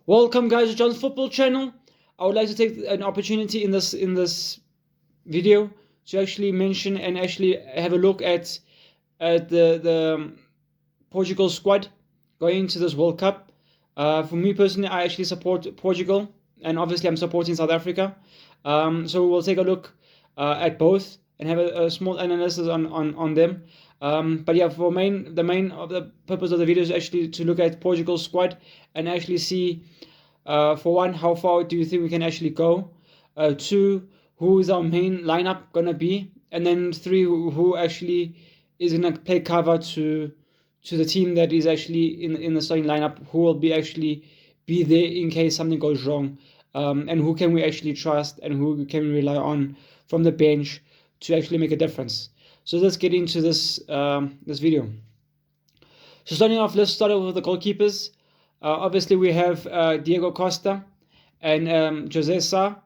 Welcome, guys, to John's Football Channel. I would like to take an opportunity in this video to actually mention and actually have a look at the Portugal squad going into this World Cup. For me personally, I actually support Portugal, and obviously I'm supporting South Africa. So we'll take a look at both and have a small analysis on them. But yeah, the purpose of the video is actually to look at Portugal's squad and actually see, for one, how far do you think we can actually go? Two, who is our main lineup gonna be? And then three, who actually is gonna play cover to the team that is actually in the starting lineup, who will be there in case something goes wrong, and who can we actually trust and who can we rely on from the bench to actually make a difference. So let's get into this video. So let's start off with the goalkeepers. Obviously we have Diego Costa and José Sá.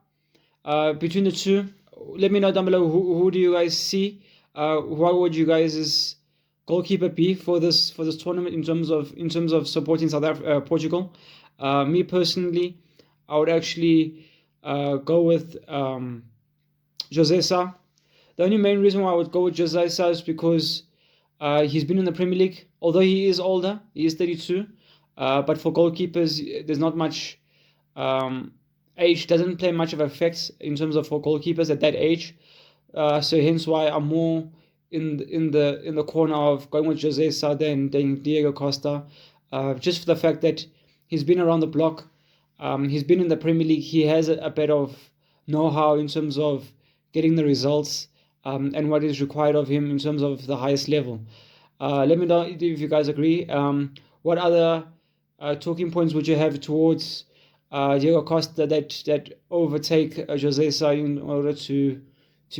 Between the two, let me know down below who do you guys see. What would you guys' goalkeeper be for this tournament in terms of supporting Portugal? Me personally, I would actually go with José Sá. The only main reason why I would go with José Sá is because he's been in the Premier League. Although he is older, he is 32. But for goalkeepers, there's not much. Age doesn't play much of effect in terms of for goalkeepers at that age. So hence why I'm more in the corner of going with José Sá than Diego Costa. Just for the fact that he's been around the block. He's been in the Premier League. He has a bit of know-how in terms of getting the results, and what is required of him in terms of the highest level. Let me know if you guys agree. What other talking points would you have towards Diego Costa that overtake José Sá in order to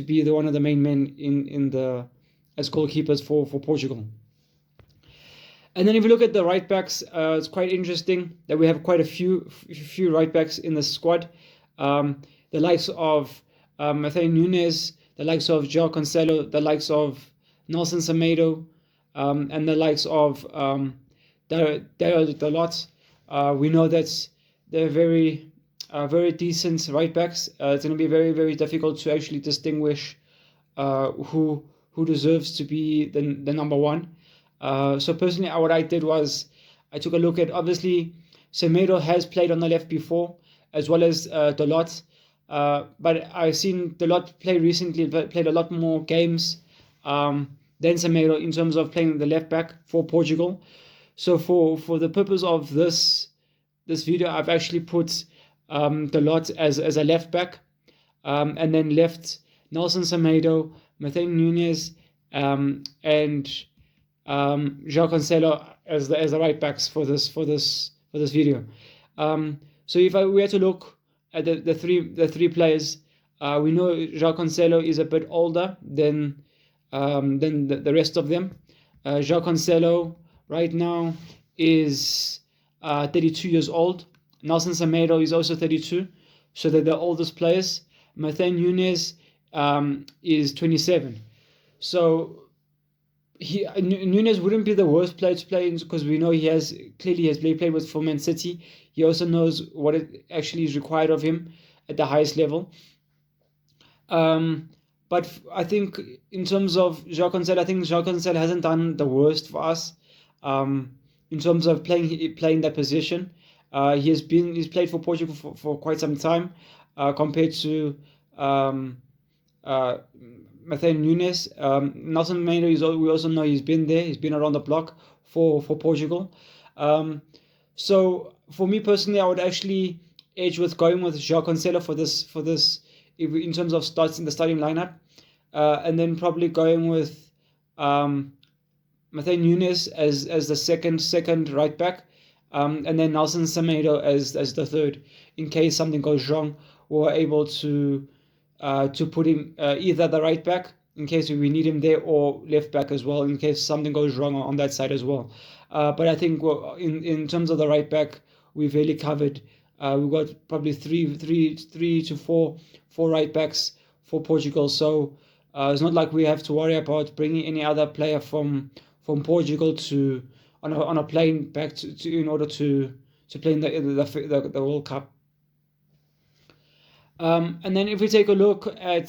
be one of the main men as goalkeepers for Portugal? And then if you look at the right backs, it's quite interesting that we have quite a few right backs in the squad. The likes of Matheus Nunes, the likes of João Cancelo, the likes of Nelson Semedo, and the likes of Dario Dalot. We know that they're very decent right backs. It's going to be very, very difficult to actually distinguish who deserves to be the number one. So personally, what I did was I took a look at, obviously, Semedo has played on the left before, as well as Dalot. But I've seen Dalot play recently, played a lot more games than Semedo in terms of playing the left back for Portugal. So for the purpose of this video, I've actually put Dalot as a left back, and then left Nelson Semedo, Matheus Nunes, and João Cancelo as the right backs for this video. So if we had to look at the three players, we know João Cancelo is a bit older than the rest of them. João Cancelo right now is 32 years old. Nelson Semedo is also 32, so they're the oldest players. Matheus Nunes is 27. So Nunes wouldn't be the worst player to play because we know he has played with for Man City. He also knows what it actually is required of him at the highest level. But I think in terms of João Cancelo, I think João Cancelo hasn't done the worst for us in terms of playing that position. He's played for Portugal for quite some time, compared to Matheus Nunes. Nelson Semedo, we also know he's been there. He's been around the block for Portugal. So for me personally, I would actually edge with going with João Cancelo for this in terms of starting the starting lineup, and then probably going with Matheus Nunes as the second right back, and then Nelson Semedo as the third, in case something goes wrong. We're able to put him either the right back in case we need him there, or left back as well in case something goes wrong on that side as well. But I think in terms of the right back, we've really covered. We've got probably three to four right backs for Portugal. So it's not like we have to worry about bringing any other player from Portugal on a plane back to in order to to play in the World Cup. And then if we take a look at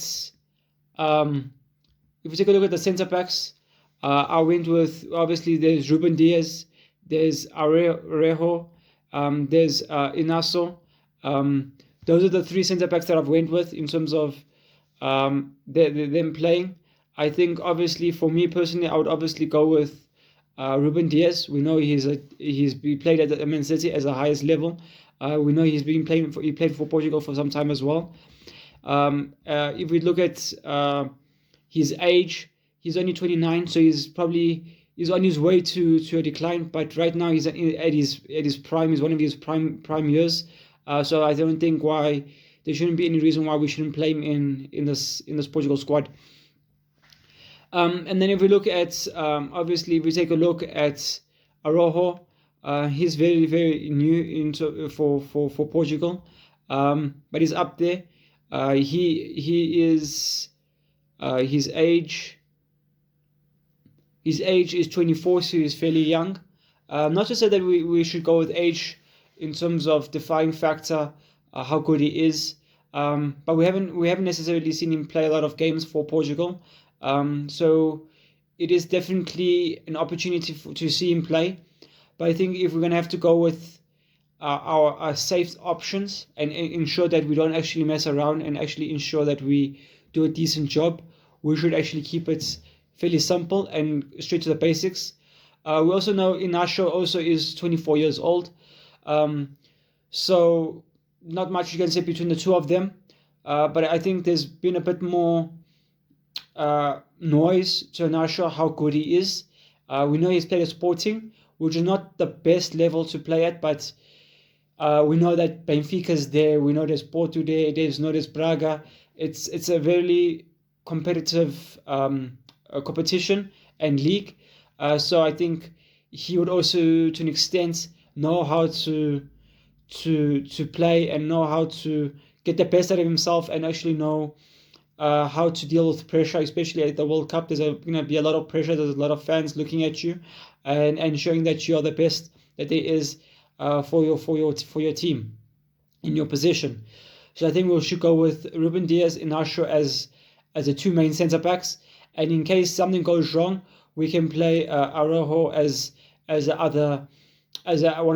the centre backs, I went with, obviously there's Ruben Diaz, there's Arejo, there's Inaso. Those are the three centre backs that I've went with in terms of them playing. I think obviously for me personally, I would obviously go with Ruben Diaz. We know he played at Man City as the highest level. We know he played for Portugal for some time as well. If we look at his age, he's only 29, so he's on his way to a decline. But right now he's at his prime. He's one of his prime years. So I don't think why there shouldn't be any reason why we shouldn't play him in this Portugal squad. And then if we look at obviously if we take a look at Arojo, he's very, very new for Portugal, but he's up there. He is his age is 24, so he's fairly young. Not to say that we should go with age in terms of defining factor how good he is, but we haven't necessarily seen him play a lot of games for Portugal. So it is definitely an opportunity to see him play. But I think if we're going to have to go with our safe options and ensure that we don't actually mess around and actually ensure that we do a decent job, we should actually keep it fairly simple and straight to the basics. We also know Inacio also is 24 years old. So not much you can say between the two of them. But I think there's been a bit more noise to Inacio how good he is. We know he's played at Sporting, which is not the best level to play at, but we know that Benfica's there. We know there's Porto there. There's Braga. It's a very competitive competition and league. So I think he would also, to an extent, know how to play and know how to get the best out of himself and actually know how to deal with pressure, especially at the World Cup. There's going to be a lot of pressure. There's a lot of fans looking at you and showing that you're the best that there is for your team in your position. So I think we should go with Ruben Diaz and Inacio as the two main centre backs. And in case something goes wrong, we can play Araujo as one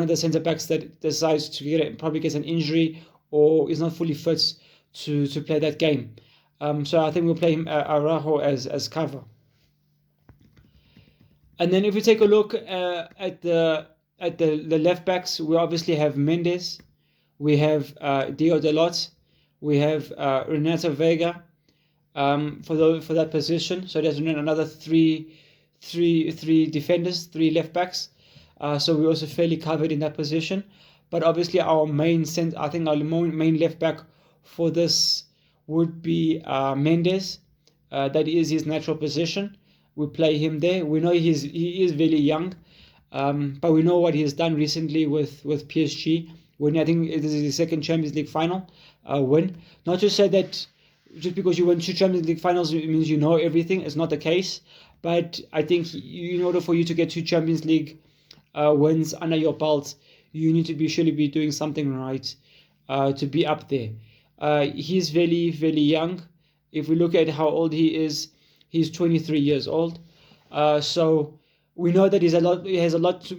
of the centre backs that decides to probably gets an injury or is not fully fit to play that game. So I think we'll play him Araujo as cover. And then if we take a look at the left backs, we obviously have Mendes, we have Diego Dalot, we have Renato Vega for that position. So there's another three defenders, three left backs. So we're also fairly covered in that position. But obviously our main left back for this would be Mendes. That is his natural position. We play him there. We know he is very young, but we know what he has done recently with PSG. When I think it is his second Champions League final win. Not to say that just because you win 2 Champions League finals it means you know everything. It's not the case. But I think in order for you to get 2 Champions League wins under your belt, you need to surely be doing something right to be up there. He's very, very young. If we look at how old he is, he's 23 years old. So we know that he has a lot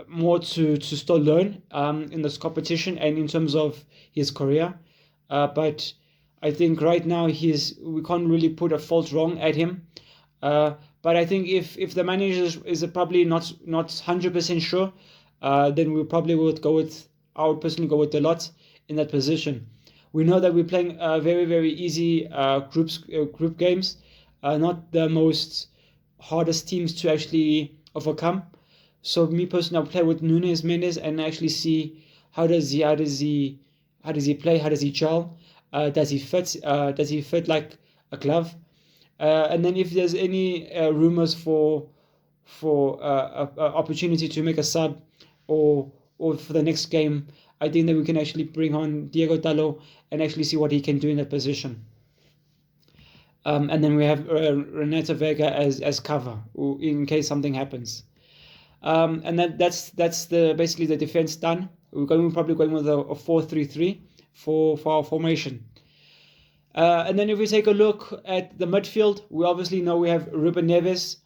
more to still learn in this competition and in terms of his career. But I think right now we can't really put a fault wrong at him. But I think if the manager is probably not 100% sure, then we probably I would personally go with Dalot in that position. We know that we're playing very, very easy group games, not the most hardest teams to actually overcome. So me personally, I'll play with Nunes Mendes and actually see how does he play, how does he gel, does he fit like a glove, and then if there's any rumors for opportunity to make a sub or for the next game, I think that we can actually bring on Diego Dalot and actually see what he can do in that position. And then we have Renato Vega as cover in case something happens. And that's basically the defense done. We're probably going with a 4-3-3 for our formation. And then if we take a look at the midfield, we obviously know we have Ruben Neves,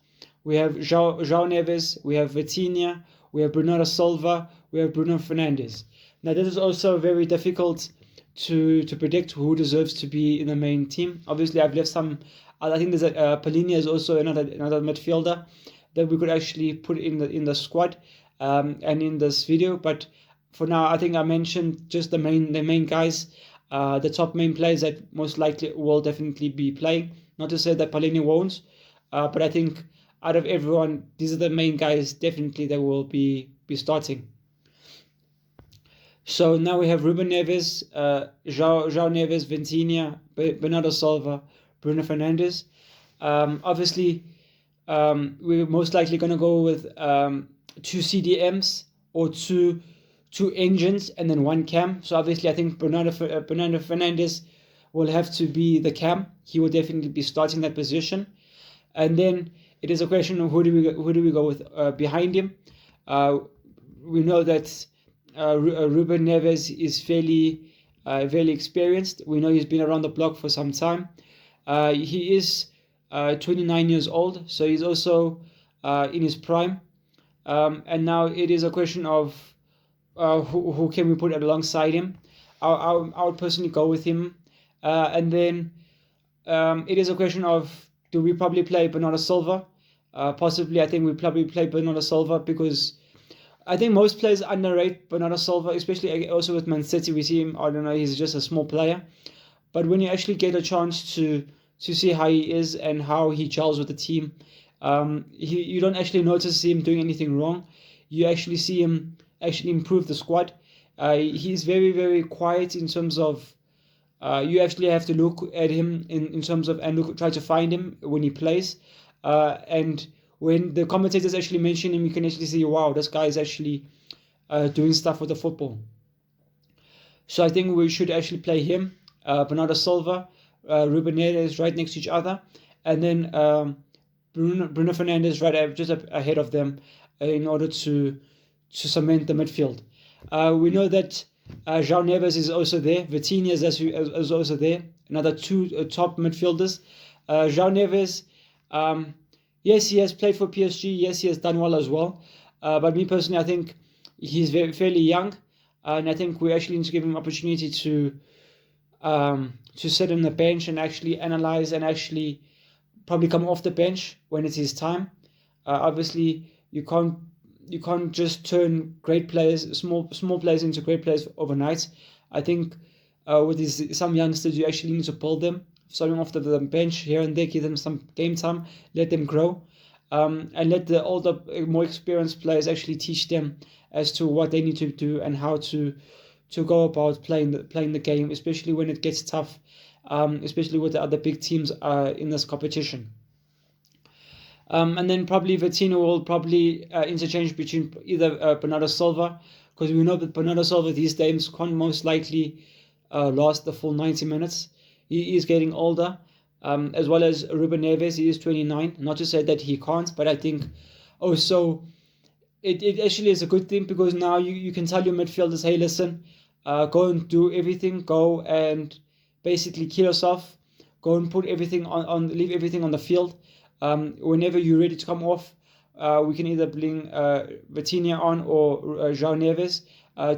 we have João Neves, we have Vitinha, we have Bernardo Silva, we have Bruno Fernandes. Now this is also very difficult to predict who deserves to be in the main team. Obviously, I've left some. I think there's Palhinha is also another midfielder that we could actually put in the squad and in this video. But for now, I think I mentioned just the main guys. The top main players that most likely will definitely be playing. Not to say that Palhinha won't, but I think out of everyone, these are the main guys definitely that will be starting. So now we have Ruben Neves, João Neves, Vitinha, Bernardo Silva, Bruno Fernandes. Obviously, we're most likely going to go with 2 CDMs or two engines and then 1 cam. So obviously I think Bernardo Fernandes will have to be the cam. He will definitely be starting that position. And then it is a question of who do we go with behind him. We know that Ruben Neves is fairly experienced. We know he's been around the block for some time. He is 29 years old, so he's also in his prime. And now it is a question of who can we put alongside him. I would personally go with him. And then it is a question of, do we probably play Bernardo Silva? Possibly, I think we probably play Bernardo Silva because I think most players underrate Bernardo Silva, especially also with Man City. We see him, I don't know, he's just a small player. But when you actually get a chance to see how he is and how he gels with the team, you don't actually notice him doing anything wrong. You actually see him actually improve the squad. He's very, very quiet in terms of you actually have to look at him in terms of and try to find him when he plays. And when the commentators actually mention him, you can actually see, wow, this guy is actually doing stuff with the football. So I think we should actually play him, Bernardo Silva, Ruben Neves right next to each other, and then Bruno Fernandes right just ahead of them in order to cement the midfield. We know that João Neves is also there. Vitinha is also there. Another 2 top midfielders. João Neves, yes, he has played for PSG. Yes, he has done well as well. But me personally, I think he's fairly young, and I think we actually need to give him opportunity to sit on the bench and actually analyze and actually probably come off the bench when it's his time. Obviously, you can't just turn great players, small players into great players overnight. I think with some youngsters, you actually need to build them, starting off the bench here and there, give them some game time, let them grow, and let the older, more experienced players actually teach them as to what they need to do and how to go about playing the game, especially when it gets tough, especially with the other big teams in this competition. And then probably Vitinha will probably interchange between either Bernardo Silva, because we know that Bernardo Silva these days can't most likely last the full 90 minutes. He is getting older, as well as Ruben Neves. He is 29. Not to say that he can't, but I think also it actually is a good thing, because now you can tell your midfielders, hey, listen, go and do everything. Go and basically kill yourself. Go and put everything leave everything on the field. Whenever you're ready to come off, we can either bring Vitinha on or João Neves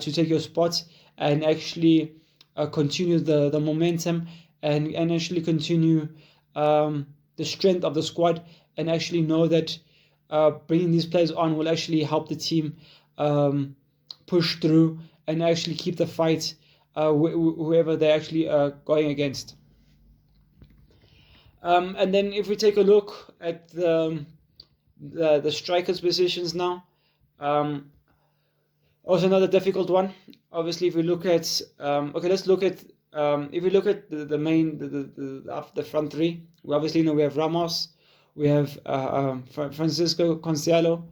to take your spot and actually continue the momentum and actually continue the strength of the squad, and actually know that bringing these players on will actually help the team push through and actually keep the fight whoever they're actually going against. And then if we take a look at the strikers' positions now, also another difficult one. Obviously, if we look at let's look at if we look at the main the front three, we obviously know we have Ramos, we have Francisco Conceição,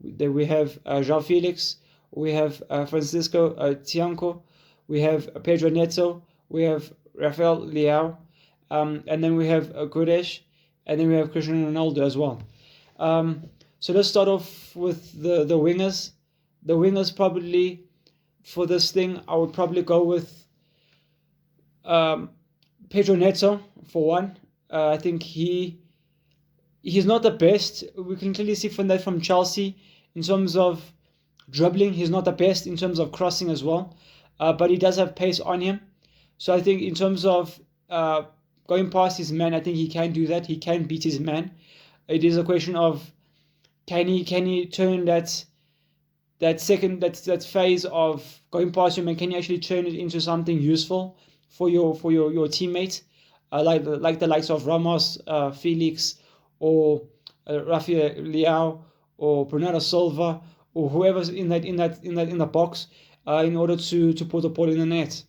then we have João Felix, we have Francisco Tianco, we have Pedro Neto, we have Rafael Leao. And then we have Guedes, and then we have Cristiano Ronaldo as well. So let's start off with the wingers. The wingers probably, for this thing, I would probably go with Pedro Neto for one. I think he's not the best. We can clearly see from Chelsea in terms of dribbling. He's not the best in terms of crossing as well, but he does have pace on him. So I think in terms of going past his man, I think he can do that. He can beat his man. It is a question of can he turn that phase of going past your man, can you actually turn it into something useful for your teammate, like the likes of Ramos, Felix, or Rafael Leao, or Bernardo Silva, or whoever's in the box, in order to put the ball in the net.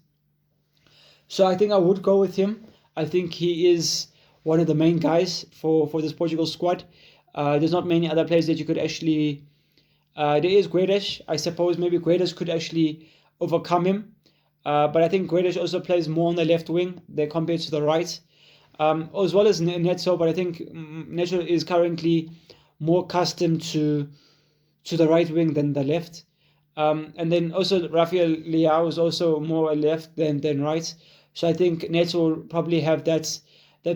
So I think I would go with him. I think he is one of the main guys for this Portugal squad. There's not many other players that you could actually. There is Guedes. I suppose maybe Guedes could actually overcome him. But I think Guedes also plays more on the left wing than compared to the right, as well as Neto. But I think Neto is currently more accustomed to the right wing than the left. And then also Rafael Leao is also more left than right. So I think Neto will probably have that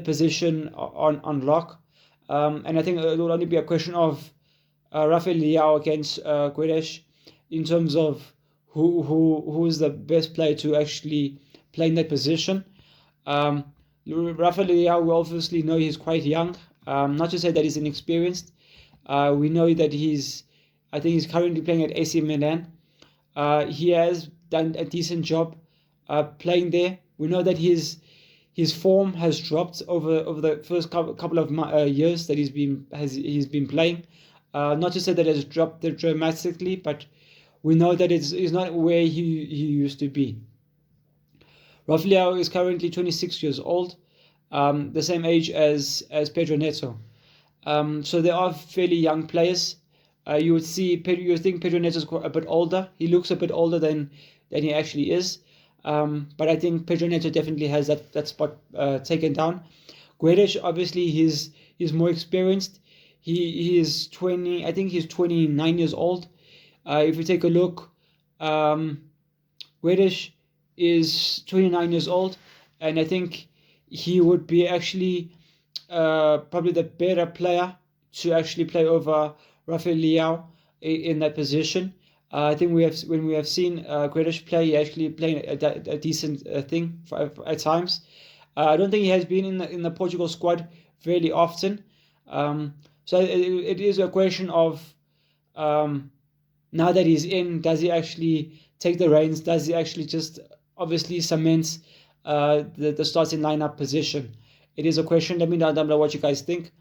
position on lock. And I think it will only be a question of Rafael Leao against Guedes in terms of who is the best player to actually play in that position. Rafael Leao, we obviously know he's quite young. Not to say that he's inexperienced. We know that I think he's currently playing at AC Milan. He has done a decent job playing there. We know that his form has dropped over the first couple of years that he's been playing. Not to say that it has dropped dramatically, but we know that it's not where he used to be. Rafael is currently 26 years old, the same age as Pedro Neto. So they are fairly young players. You would think Pedro Neto is a bit older. He looks a bit older than he actually is. But I think Pedro Neto definitely has that spot taken down. Guedes, obviously, he's more experienced. He is 20. I think he's 29 years old. If you take a look, Guedes is 29 years old, and I think he would be actually probably the better player to actually play over Rafael Leao in that position. I think when we have seen Guedes play, he actually playing a decent thing at times. I don't think he has been in the Portugal squad very often. So it is a question of now that he's in, does he actually take the reins? Does he actually just obviously cement the starting lineup position? It is a question. Let me know down below what you guys think.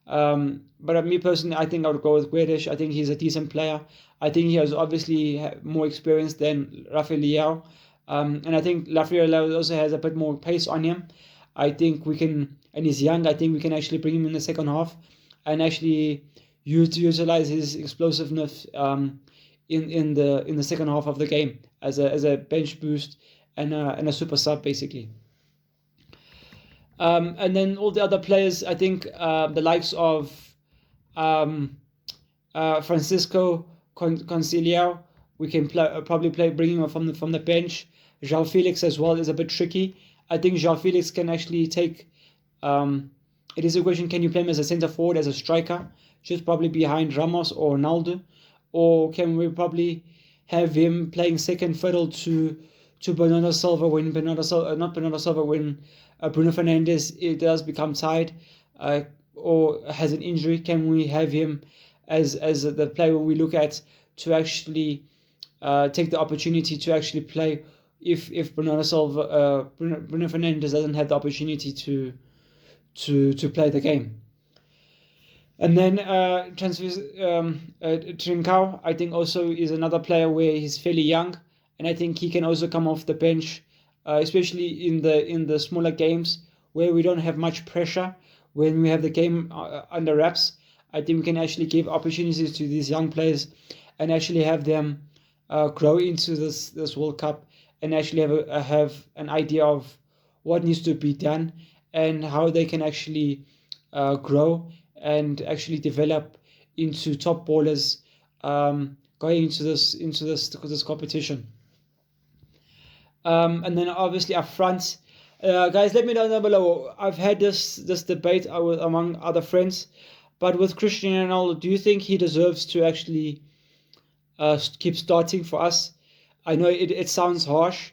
But me personally, I think I would go with Guedes. I think he's a decent player. I think he has obviously more experience than Rafael Leao. And I think Rafael Leao also has a bit more pace on him. I think we can, and he's young, I think we can actually bring him in the second half and actually utilize his explosiveness in the second half of the game as a bench boost and a super sub basically. And then all the other players, I think the likes of Francisco Conciliao, we can probably bring him from the bench. João Felix as well is a bit tricky. I think João Felix can actually take. It is a question: can you play him as a centre forward, as a striker, just probably behind Ramos or Ronaldo, or can we probably have him playing second fiddle to Bernardo Silva when Bruno Fernandes it does become tired or has an injury? Can we have him as the player we look at to actually take the opportunity to actually play if Bruno Fernandes doesn't have the opportunity to play the game? And then Trincao, I think also is another player where he's fairly young, and I think he can also come off the bench, especially in the smaller games where we don't have much pressure. When we have the game under wraps, I think we can actually give opportunities to these young players and actually have them grow into this World Cup and actually have an idea of what needs to be done and how they can actually grow and actually develop into top ballers going into this competition. And then obviously up front, guys, let me know down below. I've had this debate among other friends, but with Cristiano Ronaldo, do you think he deserves to actually keep starting for us? I know it sounds harsh,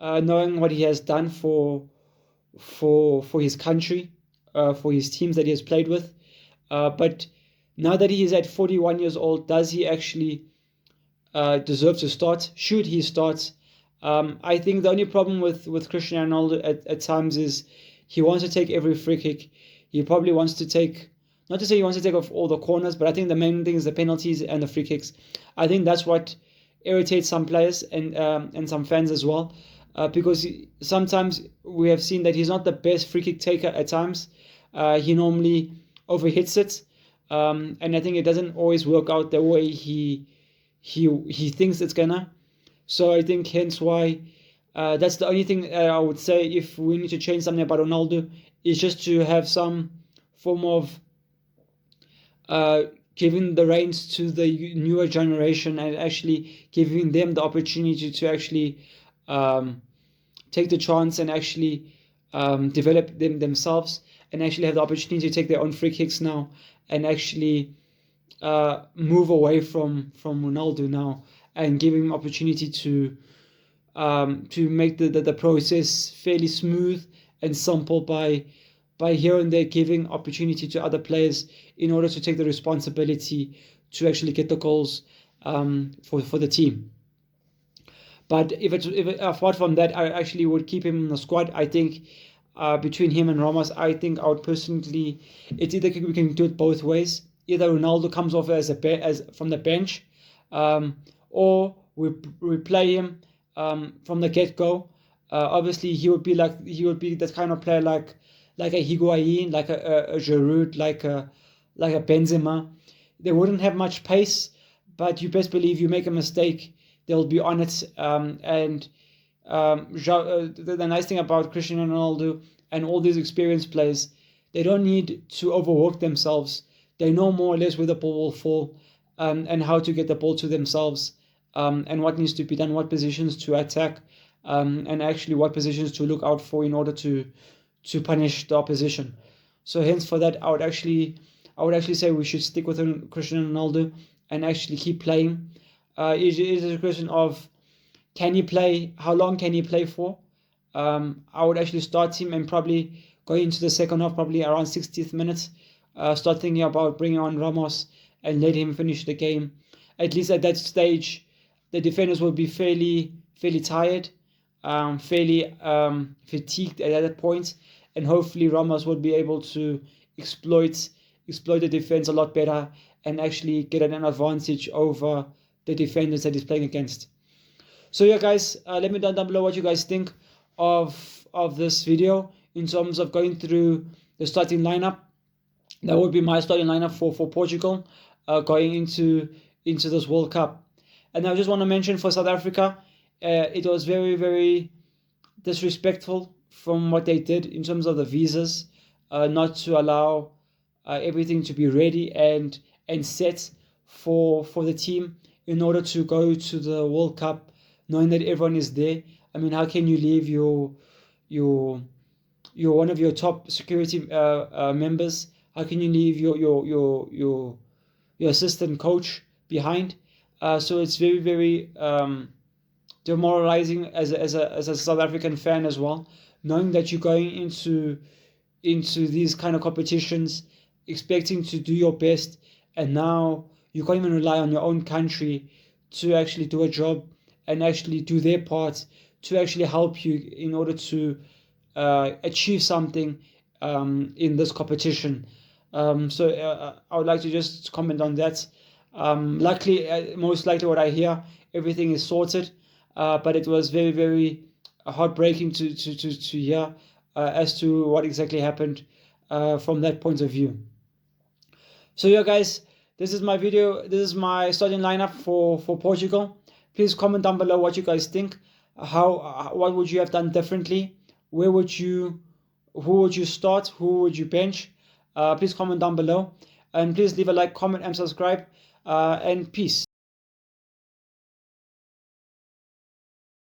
knowing what he has done for his country, for his teams that he has played with. But now that he is at 41 years old, does he actually deserve to start? Should he start? I think the only problem with Cristiano Ronaldo at times is he wants to take every free kick. He probably wants to take, not to say he wants to take off all the corners, but I think the main thing is the penalties and the free kicks. I think that's what irritates some players and some fans as well, because sometimes we have seen that he's not the best free kick taker at times. He normally overhits it, and I think it doesn't always work out the way he thinks it's gonna. So I think hence why that's the only thing I would say if we need to change something about Ronaldo is just to have some form of giving the reins to the newer generation and actually giving them the opportunity to actually take the chance and actually develop themselves and actually have the opportunity to take their own free kicks now and actually move away from Ronaldo now and give him opportunity to make the process fairly smooth and simple by here and there giving opportunity to other players in order to take the responsibility to actually get the goals for the team. But if apart from that, I actually would keep him in the squad. I think between him and Ramos, I think I would personally, it's either we can do it both ways. Either Ronaldo comes off as from the bench, or we play him from the get-go. Obviously, he would be that kind of player like a Higuain, like a Giroud, like a Benzema. They wouldn't have much pace, but you best believe you make a mistake, they'll be on it. The nice thing about Cristiano Ronaldo and all these experienced players, they don't need to overwork themselves. They know more or less where the ball will fall, and how to get the ball to themselves, and what needs to be done, what positions to attack, and actually what positions to look out for in order to punish the opposition. So hence for that, I would actually say we should stick with Cristiano Ronaldo and actually keep playing. It is a question of can he play? How long can he play for? I would actually start him and probably go into the second half, probably around 60th minute. Start thinking about bringing on Ramos and let him finish the game. At least at that stage, the defenders will be fairly tired, fairly fatigued at that point, and hopefully Ramos will be able to exploit the defense a lot better and actually get an advantage over the defenders that he's playing against. So yeah, guys, let me know down below what you guys think of this video in terms of going through the starting lineup. That would be my starting lineup for Portugal going into this World Cup. And I just want to mention for South Africa, it was very, very disrespectful from what they did in terms of the visas, not to allow everything to be ready and set for the team in order to go to the World Cup, knowing that everyone is there. I mean, how can you leave your one of your top security members? How can you leave your assistant coach behind? So it's very, very demoralizing as a South African fan as well, knowing that you're going into these kind of competitions, expecting to do your best, and now you can't even rely on your own country to actually do a job and actually do their part to actually help you in order to achieve something in this competition. So I would like to just comment on that. Luckily, most likely what I hear, everything is sorted, but it was very, very heartbreaking to hear as to what exactly happened from that point of view. So yeah, guys, this is my video. This is my starting lineup for Portugal. Please comment down below what you guys think. What would you have done differently? Who would you start? Who would you bench? Please comment down below, and please leave a like, comment, and subscribe. And peace.